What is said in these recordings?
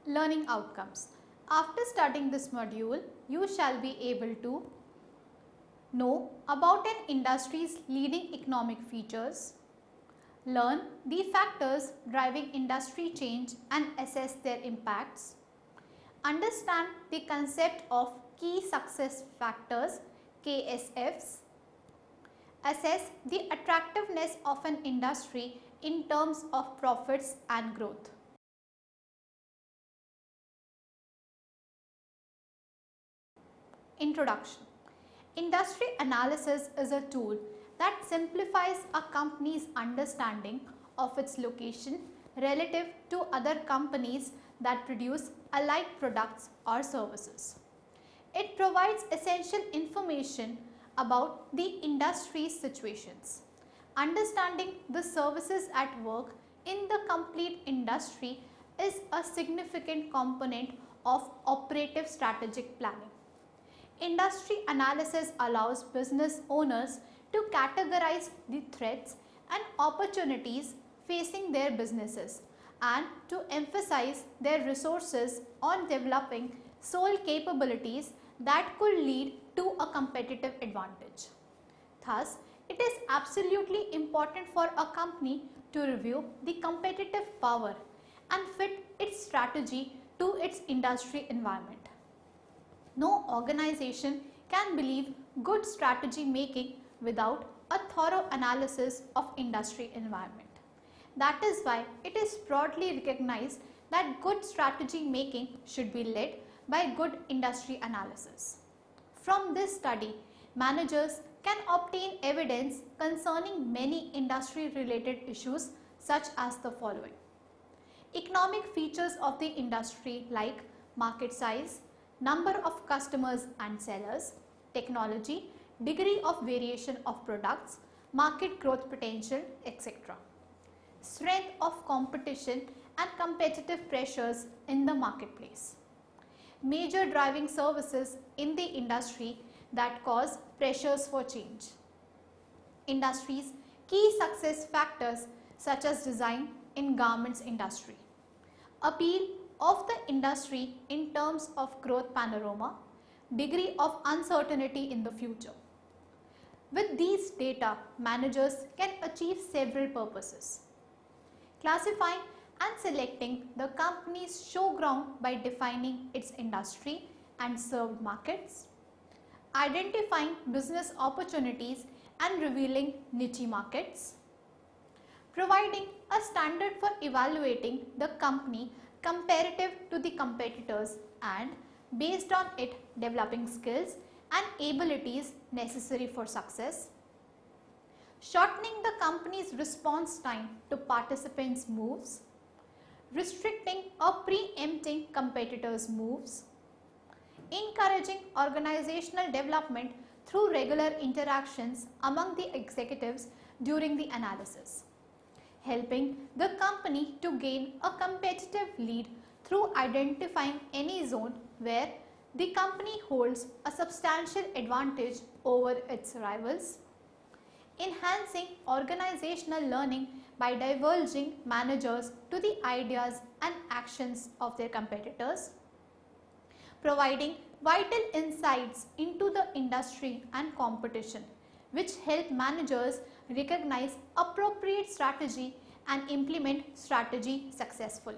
Learning outcomes. After studying this module, you shall be able to know about an industry's leading economic features, learn the factors driving industry change and assess their impacts, understand the concept of key success factors KSFs, assess the attractiveness of an industry in terms of profits and growth. Introduction. Industry analysis is a tool that simplifies a company's understanding of its location relative to other companies that produce alike products or services. It provides essential information about the industry's situations. Understanding the services at work in the complete industry is a significant component of operative strategic planning. Industry analysis allows business owners to categorize the threats and opportunities facing their businesses and to emphasize their resources on developing sole capabilities that could lead to a competitive advantage. Thus, it is absolutely important for a company to review the competitive power and fit its strategy to its industry environment. No organization can believe good strategy making without a thorough analysis of industry environment. That is why it is broadly recognized that good strategy making should be led by good industry analysis. From this study, managers can obtain evidence concerning many industry related issues such as the following. Economic features of the industry like market size, number of customers and sellers, technology, degree of variation of products, market growth potential, etc. Strength of competition and competitive pressures in the marketplace. Major driving services in the industry that cause pressures for change. Industry's key success factors such as design in garments industry. Appeal of the industry in terms of growth panorama, degree of uncertainty in the future. With these data, managers can achieve several purposes. Classifying and selecting the company's showground by defining its industry and served markets. Identifying business opportunities and revealing niche markets. Providing a standard for evaluating the company comparative to the competitors and based on it developing skills and abilities necessary for success. Shortening the company's response time to participants' moves. Restricting or preempting competitors' moves. Encouraging organizational development through regular interactions among the executives during the analysis. Helping the company to gain a competitive lead through identifying any zone where the company holds a substantial advantage over its rivals. Enhancing organizational learning by divulging managers to the ideas and actions of their competitors. Providing vital insights into the industry and competition, which help managers recognize appropriate strategy and implement strategy successfully.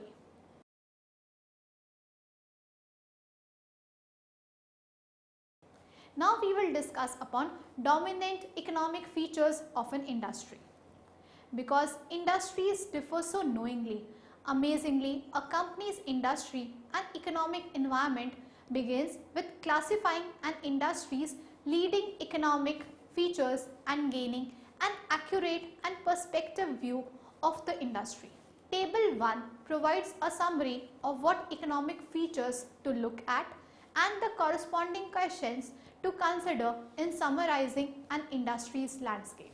Now we will discuss upon dominant economic features of an industry. Because industries differ so knowingly, amazingly, a company's industry and economic environment begins with classifying an industry's leading economic features and gaining an accurate and perspective view of the industry. Table 1 provides a summary of what economic features to look at and the corresponding questions to consider in summarizing an industry's landscape.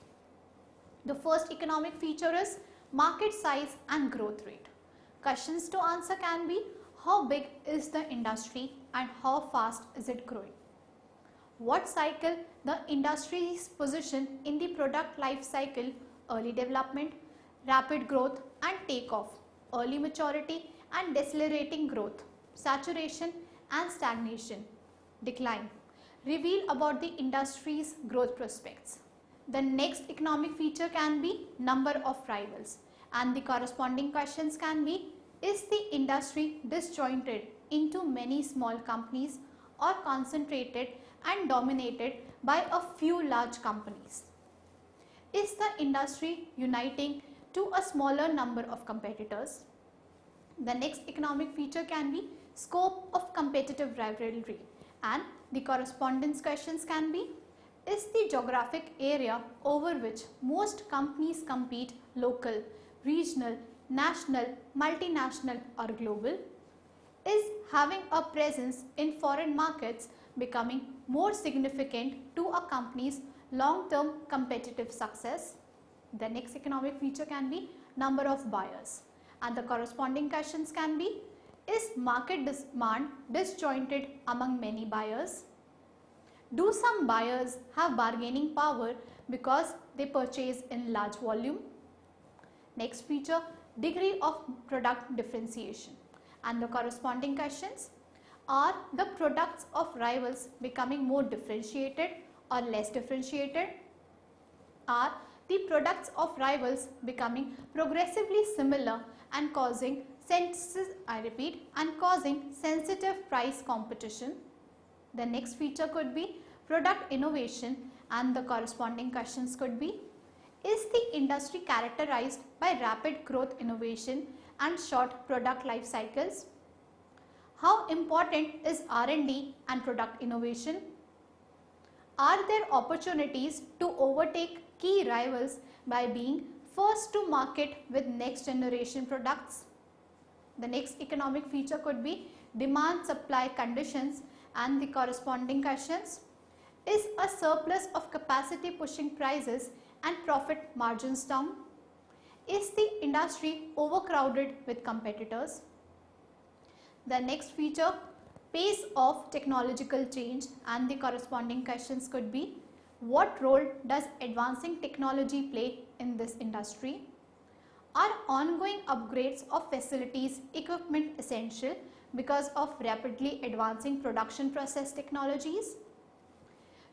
The first economic feature is market size and growth rate. Questions to answer can be: how big is the industry and how fast is it growing? What cycle the industry is positioned in the product life cycle: early development, rapid growth and takeoff, early maturity and decelerating growth, saturation and stagnation, decline, reveal about the industry's growth prospects. The next economic feature can be number of rivals, and the corresponding questions can be, is the industry disjointed into many small companies or concentrated and dominated by a few large companies? Is the industry uniting to a smaller number of competitors? The next economic feature can be scope of competitive rivalry, and the correspondence questions can be, is the geographic area over which most companies compete local, regional, national, multinational or global? Is having a presence in foreign markets becoming more significant to a company's long-term competitive success? The next economic feature can be number of buyers, and the corresponding questions can be, is market demand disjointed among many buyers? Do some buyers have bargaining power because they purchase in large volume? Next feature, degree of product differentiation, and the corresponding questions, are the products of rivals becoming more differentiated or less differentiated? Are the products of rivals becoming progressively similar and causing sensitive price competition? The next feature could be product innovation, and the corresponding questions could be, is the industry characterized by rapid growth innovation and short product life cycles? How important is R&D and product innovation? Are there opportunities to overtake key rivals by being first to market with next generation products? The next economic feature could be demand supply conditions, and the corresponding questions, is a surplus of capacity pushing prices and profit margins down? Is the industry overcrowded with competitors? The next feature, pace of technological change, and the corresponding questions could be, what role does advancing technology play in this industry? Are ongoing upgrades of facilities equipment essential because of rapidly advancing production process technologies?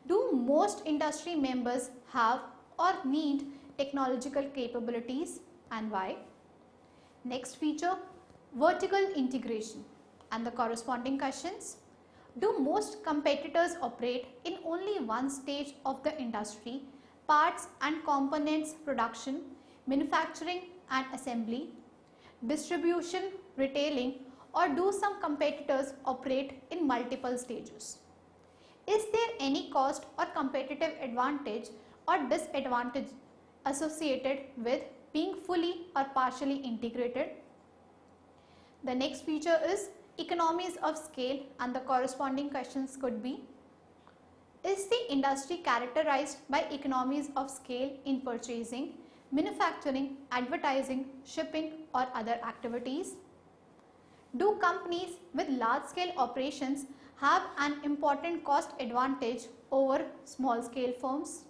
Do most industry members have or need technological capabilities, and why? Next feature, vertical integration, and the corresponding questions, do most competitors operate in only one stage of the industry, parts and components production, manufacturing and assembly, distribution, retailing, or do some competitors operate in multiple stages? Is there any cost or competitive advantage or disadvantage associated with being fully or partially integrated? The next feature is economies of scale, and the corresponding questions could be, is the industry characterized by economies of scale in purchasing, manufacturing, advertising, shipping or other activities? Do companies with large scale operations have an important cost advantage over small scale firms?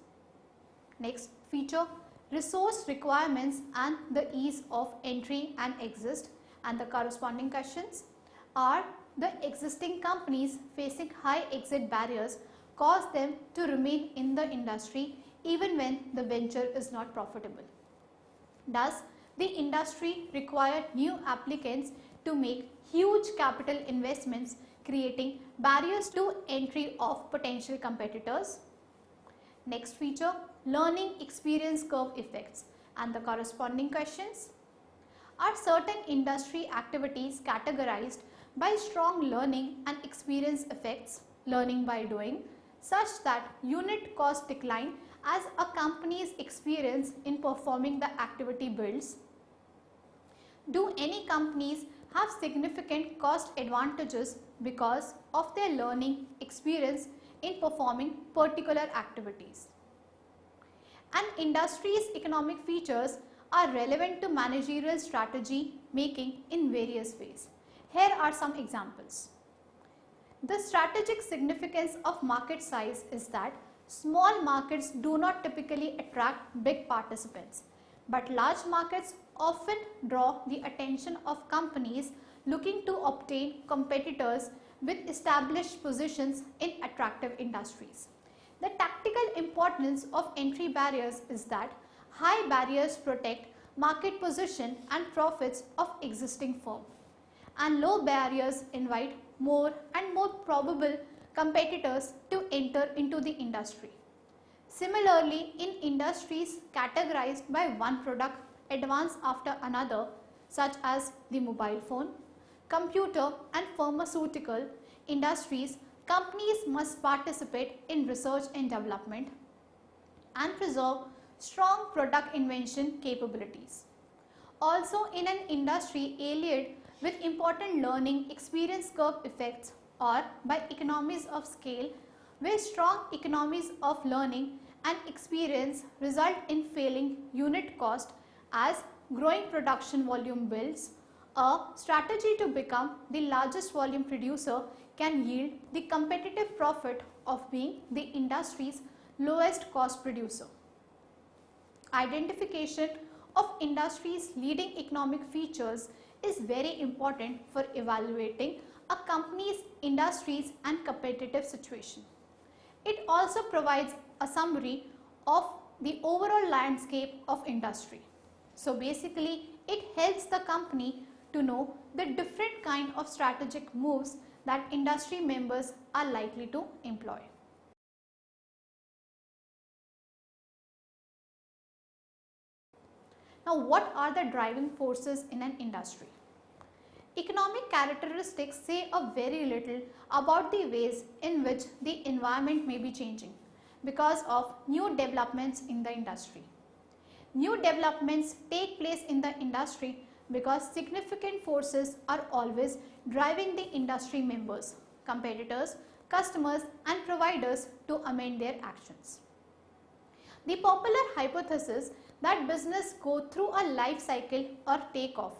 Next feature, resource requirements and the ease of entry and exit, and the corresponding questions, are the existing companies facing high exit barriers cause them to remain in the industry even when the venture is not profitable? Does the industry require new applicants to make huge capital investments, creating barriers to entry of potential competitors? Next feature, learning experience curve effects, and the corresponding questions, are certain industry activities categorized by strong learning and experience effects, learning by doing, such that unit cost decline as a company's experience in performing the activity builds? Do any companies have significant cost advantages because of their learning experience in performing particular activities? An industry's economic features are relevant to managerial strategy making in various ways. Here are some examples. The strategic significance of market size is that small markets do not typically attract big participants, but large markets often draw the attention of companies looking to obtain competitors with established positions in attractive industries. The tactical importance of entry barriers is that high barriers protect market position and profits of existing firms, and low barriers invite more and more probable competitors to enter into the industry. Similarly, in industries categorized by one product advance after another, such as the mobile phone, computer and pharmaceutical industries, companies must participate in research and development and preserve strong product invention capabilities. Also, in an industry allied with important learning experience curve effects or by economies of scale, where strong economies of learning and experience result in failing unit cost as growing production volume builds, a strategy to become the largest volume producer can yield the competitive profit of being the industry's lowest cost producer. Identification of industry's leading economic features is very important for evaluating a company's industries and competitive situation. It also provides a summary of the overall landscape of industry. So basically, it helps the company to know the different kind of strategic moves that industry members are likely to employ. Now, what are the driving forces in an industry? Economic characteristics say a very little about the ways in which the environment may be changing because of new developments in the industry. New developments take place in the industry because significant forces are always driving the industry members, competitors, customers and providers to amend their actions. The popular hypothesis that business go through a life cycle or takeoff,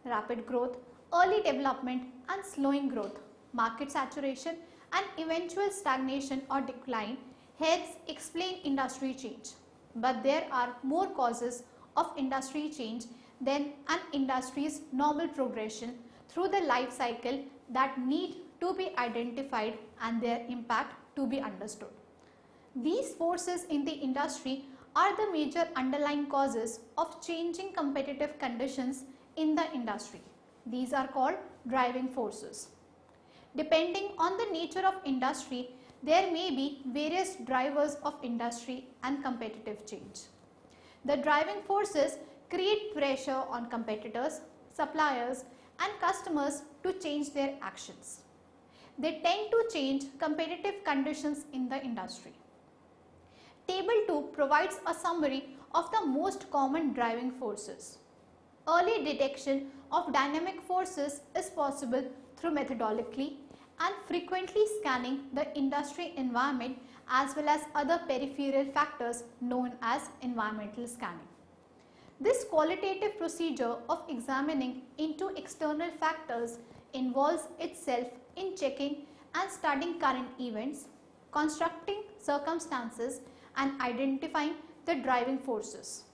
rapid growth, early development and slowing growth, market saturation and eventual stagnation or decline helps explain industry change. But there are more causes of industry change than an industry's normal progression through the life cycle that need to be identified and their impact to be understood. These forces in the industry are the major underlying causes of changing competitive conditions in the industry. These are called driving forces. Depending on the nature of industry, there may be various drivers of industry and competitive change. The driving forces create pressure on competitors, suppliers and customers to change their actions. They tend to change competitive conditions in the industry. Table 2 provides a summary of the most common driving forces. Early detection of dynamic forces is possible through methodologically and frequently scanning the industry environment as well as other peripheral factors known as environmental scanning. This qualitative procedure of examining into external factors involves itself in checking and studying current events, constructing circumstances and identifying the driving forces.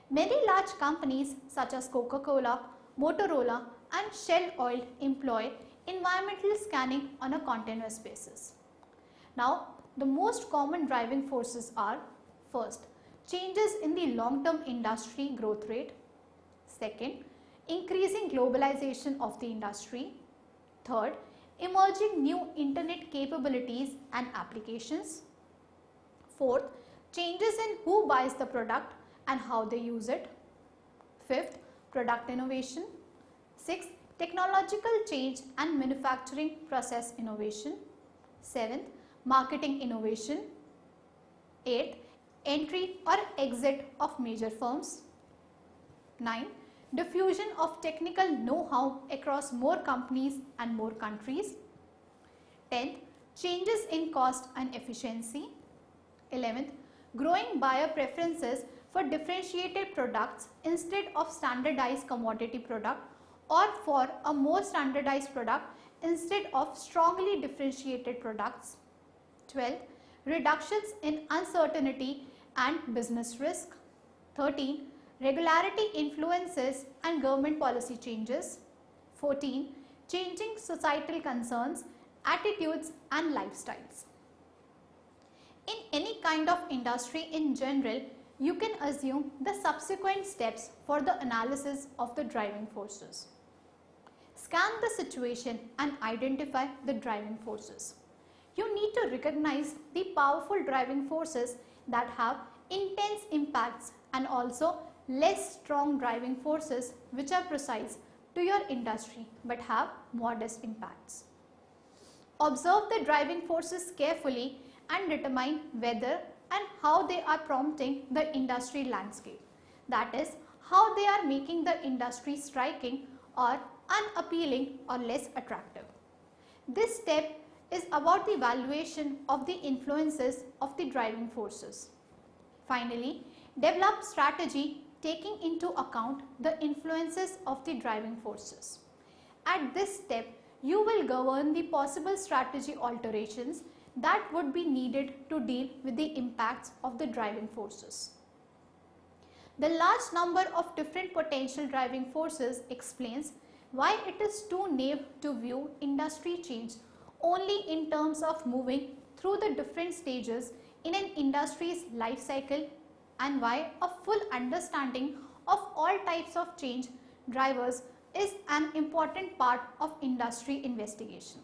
Many large companies such as Coca-Cola, Motorola and Shell Oil employ environmental scanning on a continuous basis. Now, the most common driving forces are: first, changes in the long-term industry growth rate; second, increasing globalization of the industry; third, emerging new internet capabilities and applications; fourth, changes in who buys the product and how they use it; fifth, product innovation; sixth, technological change and manufacturing process innovation; seventh, marketing innovation; eighth, entry or exit of major firms; 9. Diffusion of technical know-how across more companies and more countries; 10th, changes in cost and efficiency; 11th, growing buyer preferences for differentiated products instead of standardized commodity product, or for a more standardized product instead of strongly differentiated products; 12th, reductions in uncertainty and business risk; 13, regularity influences and government policy changes; 14, changing societal concerns, attitudes and lifestyles. In any kind of industry in general, you can assume the subsequent steps for the analysis of the driving forces. Scan the situation and identify the driving forces. You need to recognize the powerful driving forces that have intense impacts and also less strong driving forces which are precise to your industry but have modest impacts. Observe the driving forces carefully and determine whether and how they are prompting the industry landscape. That is, how they are making the industry striking or unappealing or less attractive. This step is about the evaluation of the influences of the driving forces. Finally, develop strategy taking into account the influences of the driving forces. At this step, you will govern the possible strategy alterations that would be needed to deal with the impacts of the driving forces. The large number of different potential driving forces explains why it is too naive to view industry change only in terms of moving through the different stages in an industry's life cycle, and why a full understanding of all types of change drivers is an important part of industry investigation.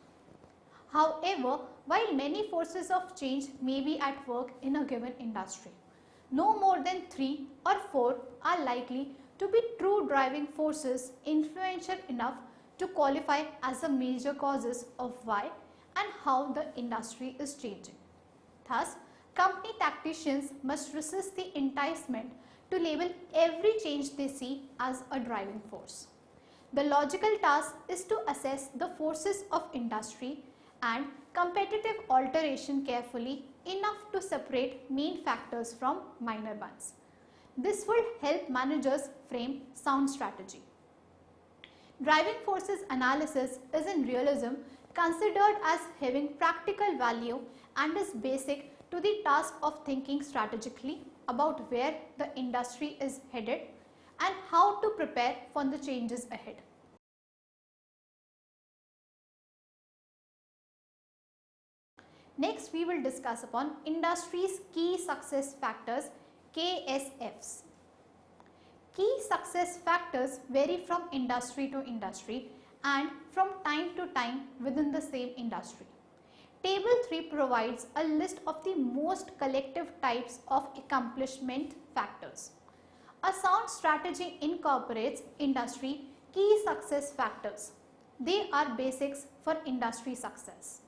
However, while many forces of change may be at work in a given industry, no more than 3 or 4 are likely to be true driving forces influential enough to qualify as the major causes of why and how the industry is changing. Thus, company tacticians must resist the enticement to label every change they see as a driving force. The logical task is to assess the forces of industry and competitive alteration carefully enough to separate main factors from minor ones. This will help managers frame sound strategy. Driving forces analysis is in realism considered as having practical value and is basic to the task of thinking strategically about where the industry is headed and how to prepare for the changes ahead. Next, we will discuss upon industry's key success factors, KSFs. Key success factors vary from industry to industry and from time to time within the same industry. Table 3 provides a list of the most collective types of accomplishment factors. A sound strategy incorporates industry key success factors. They are basics for industry success.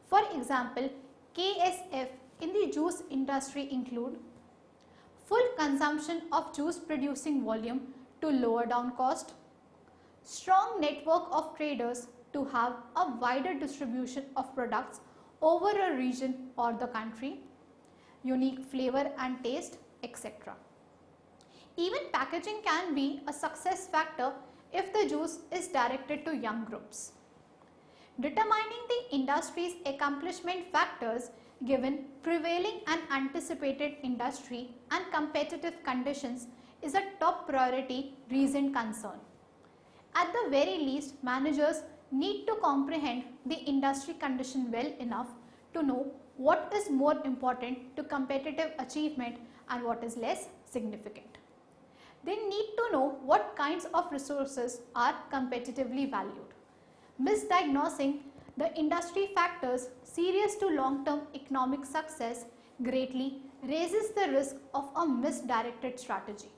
For example, KSF in the juice industry include full consumption of juice producing volume to lower down cost, strong network of traders to have a wider distribution of products over a region or the country, unique flavor and taste, etc. Even packaging can be a success factor if the juice is directed to young groups. Determining the industry's accomplishment factors given prevailing and anticipated industry and competitive conditions is a top priority recent concern. At the very least, managers need to comprehend the industry condition well enough to know what is more important to competitive achievement and what is less significant. They need to know what kinds of resources are competitively valued. Misdiagnosing the industry factors serious to long-term economic success greatly raises the risk of a misdirected strategy.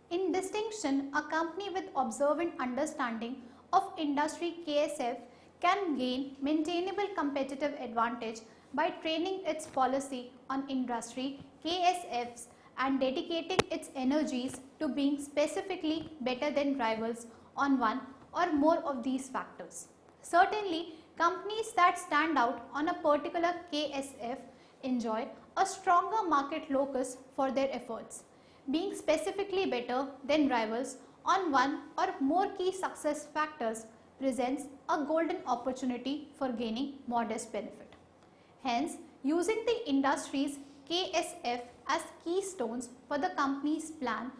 In distinction, a company with observant understanding of industry KSF can gain maintainable competitive advantage by training its policy on industry KSFs and dedicating its energies to being specifically better than rivals on one or more of these factors. Certainly, companies that stand out on a particular KSF enjoy a stronger market locus for their efforts. Being specifically better than rivals on one or more key success factors presents a golden opportunity for gaining modest benefit. Hence, using the industry's KSF as keystones for the company's plan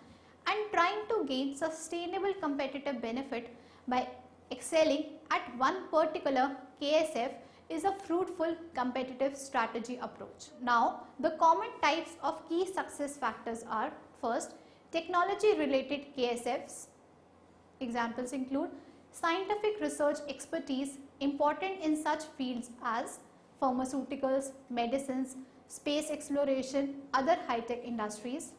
and trying to gain sustainable competitive benefit by excelling at one particular KSF is a fruitful competitive strategy approach. Now, the common types of key success factors are: first, technology related KSFs. Examples include scientific research expertise important in such fields as pharmaceuticals, medicines, space exploration, other high-tech industries.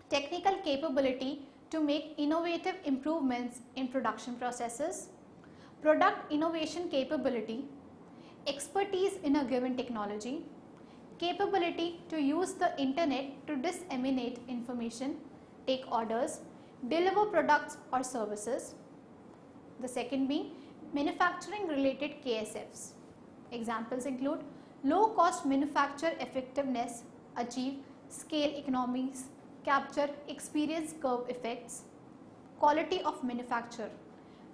Technical capability to make innovative improvements in production processes. Product innovation capability, expertise in a given technology, capability to use the internet to disseminate information, take orders, deliver products or services. The second being manufacturing related KSFs. Examples include low cost manufacture effectiveness, achieve scale economies, capture experience curve effects. Quality of manufacture,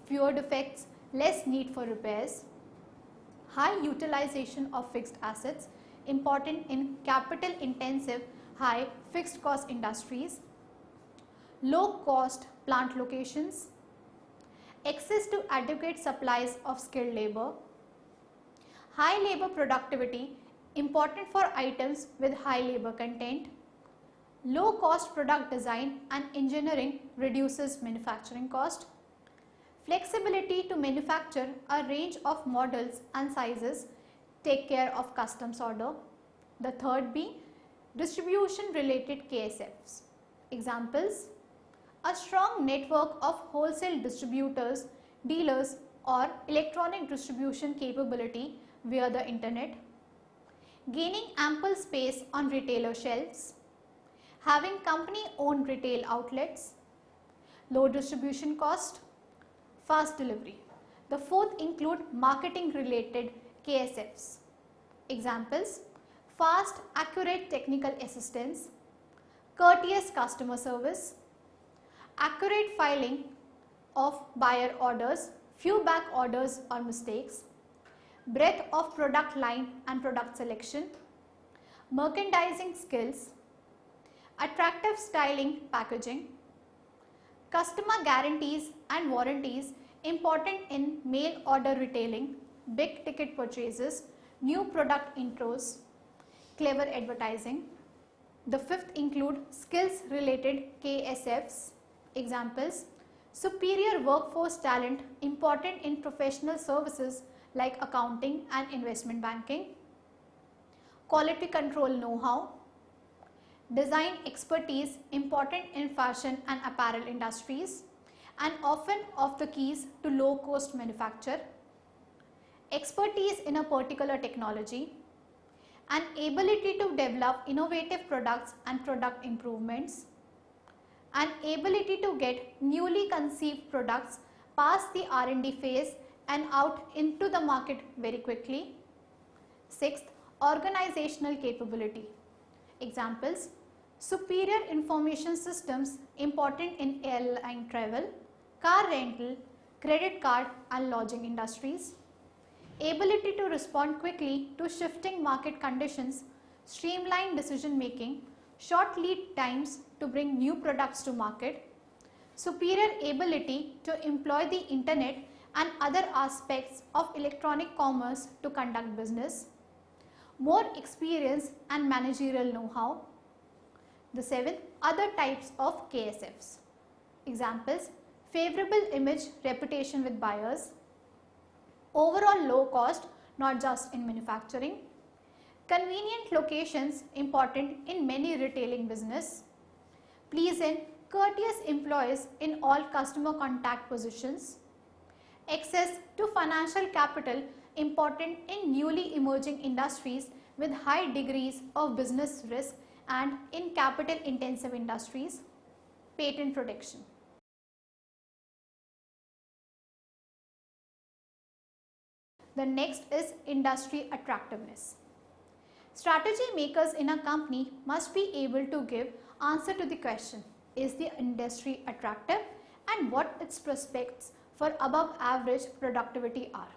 fewer defects, less need for repairs. High utilization of fixed assets, important in capital intensive high fixed cost industries. Low cost plant locations, access to adequate supplies of skilled labor. High labor productivity, important for items with high labor content. Low cost product design and engineering reduces manufacturing cost. Flexibility to manufacture a range of models and sizes, take care of customs order. The third being distribution related KSFs. Examples: a strong network of wholesale distributors, dealers or electronic distribution capability via the internet. Gaining ample space on retailer shelves. Having company owned retail outlets. Low distribution cost. Fast delivery. The fourth include marketing related KSFs. Examples: fast, accurate technical assistance, courteous customer service, accurate filing of buyer orders, few back orders or mistakes, breadth of product line and product selection, merchandising skills, attractive styling packaging, customer guarantees and warranties important in mail order retailing, big ticket purchases, new product intros, clever advertising. The fifth include skills related KSFs. Examples: superior workforce talent important in professional services like accounting and investment banking, quality control know-how, design expertise important in fashion and apparel industries and often of the keys to low cost manufacture, expertise in a particular technology, and ability to develop innovative products and product improvements, and ability to get newly conceived products past the R&D phase and out into the market very quickly. Sixth, organizational capability. Examples: superior information systems important in airline travel, car rental, credit card and lodging industries. Ability to respond quickly to shifting market conditions, streamline decision making, short lead times to bring new products to market. Superior ability to employ the internet and other aspects of electronic commerce to conduct business. More experience and managerial know-how. The seventh, other types of KSFs. Examples: favorable image reputation with buyers, overall low cost not just in manufacturing, convenient locations important in many retailing business, pleasant, courteous employees in all customer contact positions, access to financial capital important in newly emerging industries with high degrees of business risk and in capital intensive industries, patent protection. The next is industry attractiveness. Strategy makers in a company must be able to give answer to the question, is the industry attractive and what its prospects for above average productivity are.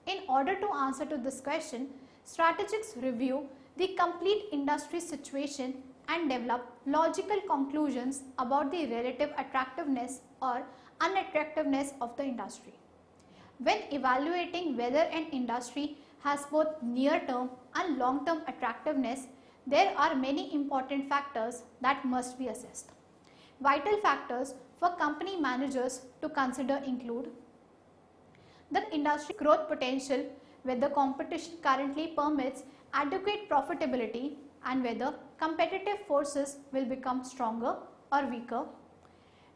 In order to answer to this question, strategists review the complete industry situation and develop logical conclusions about the relative attractiveness or unattractiveness of the industry. When evaluating whether an industry has both near-term and long-term attractiveness, there are many important factors that must be assessed. Vital factors for company managers to consider include the industry growth potential, whether competition currently permits adequate profitability and whether competitive forces will become stronger or weaker,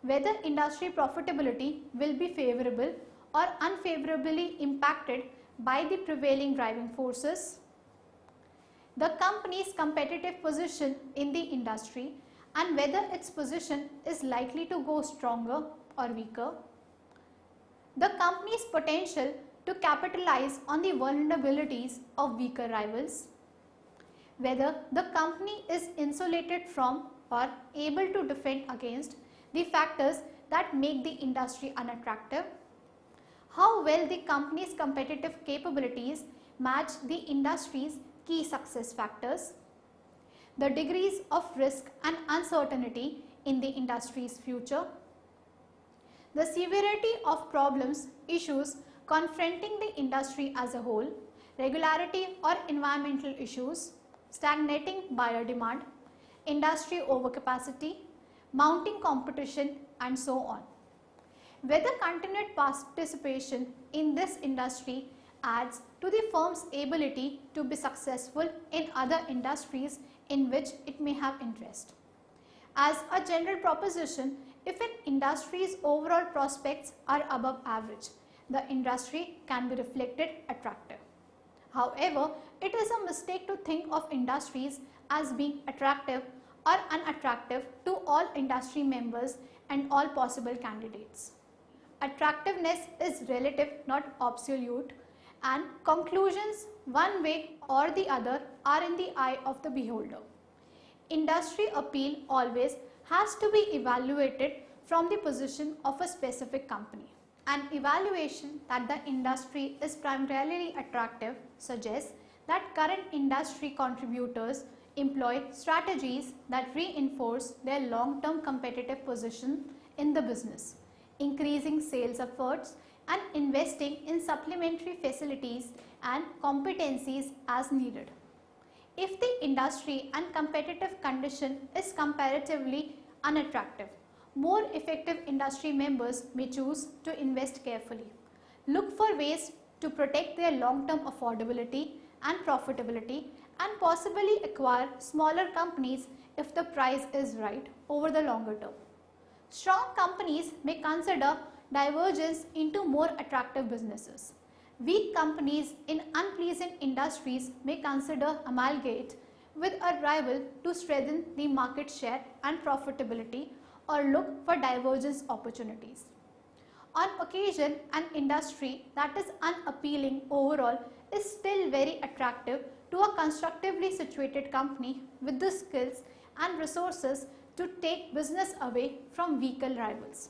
whether industry profitability will be favorable or unfavorably impacted by the prevailing driving forces, the company's competitive position in the industry and whether its position is likely to go stronger or weaker, the company's potential to capitalize on the vulnerabilities of weaker rivals, whether the company is insulated from or able to defend against the factors that make the industry unattractive, how well the company's competitive capabilities match the industry's key success factors, the degrees of risk and uncertainty in the industry's future, the severity of problems, issues confronting the industry as a whole, regularity or environmental issues, stagnating buyer demand, industry overcapacity, mounting competition and so on. Whether continued participation in this industry adds to the firm's ability to be successful in other industries in which it may have interest. As a general proposition, if an industry's overall prospects are above average, the industry can be reflected attractive. However, it is a mistake to think of industries as being attractive or unattractive to all industry members and all possible candidates. Attractiveness is relative, not absolute, and conclusions one way or the other are in the eye of the beholder. Industry appeal always has to be evaluated from the position of a specific company. An evaluation that the industry is primarily attractive suggests that current industry contributors employ strategies that reinforce their long-term competitive position in the business, increasing sales efforts and investing in supplementary facilities and competencies as needed. If the industry and competitive condition is comparatively unattractive, more effective industry members may choose to invest carefully, look for ways to protect their long-term affordability and profitability, and possibly acquire smaller companies if the price is right over the longer term. Strong companies may consider divergence into more attractive businesses. Weak companies in unpleasant industries may consider amalgate with a rival to strengthen the market share and profitability or look for divergence opportunities. On occasion, an industry that is unappealing overall is still very attractive to a constructively situated company with the skills and resources to take business away from weaker rivals.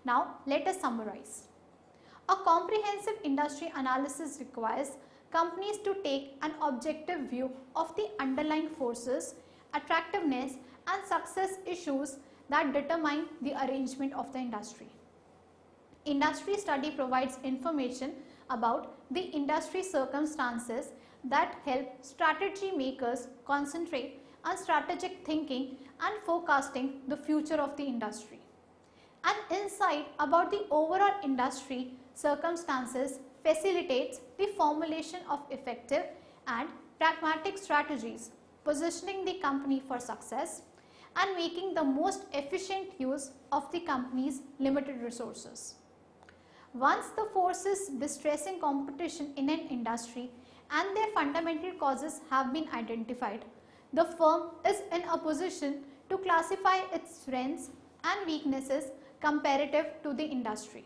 Now, let us summarize. A comprehensive industry analysis requires companies to take an objective view of the underlying forces, attractiveness, and success issues that determine the arrangement of the industry. Industry study provides information about the industry circumstances that help strategy makers concentrate on strategic thinking and forecasting the future of the industry. An insight about the overall industry circumstances facilitates the formulation of effective and pragmatic strategies, positioning the company for success and making the most efficient use of the company's limited resources. Once the forces distressing competition in an industry and their fundamental causes have been identified, the firm is in a position to classify its strengths and weaknesses comparative to the industry.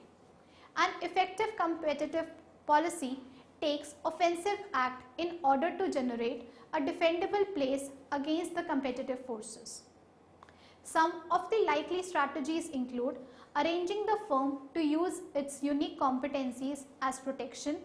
An effective competitive policy takes offensive act in order to generate a defendable place against the competitive forces. Some of the likely strategies include arranging the firm to use its unique competencies as protection,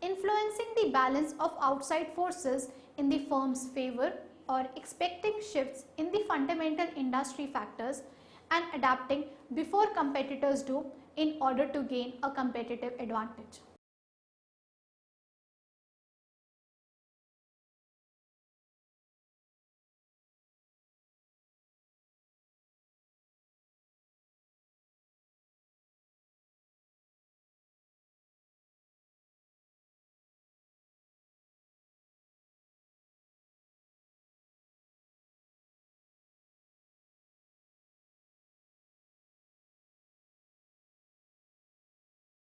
influencing the balance of outside forces in the firm's favor or expecting shifts in the fundamental industry factors, and adapting before competitors do in order to gain a competitive advantage.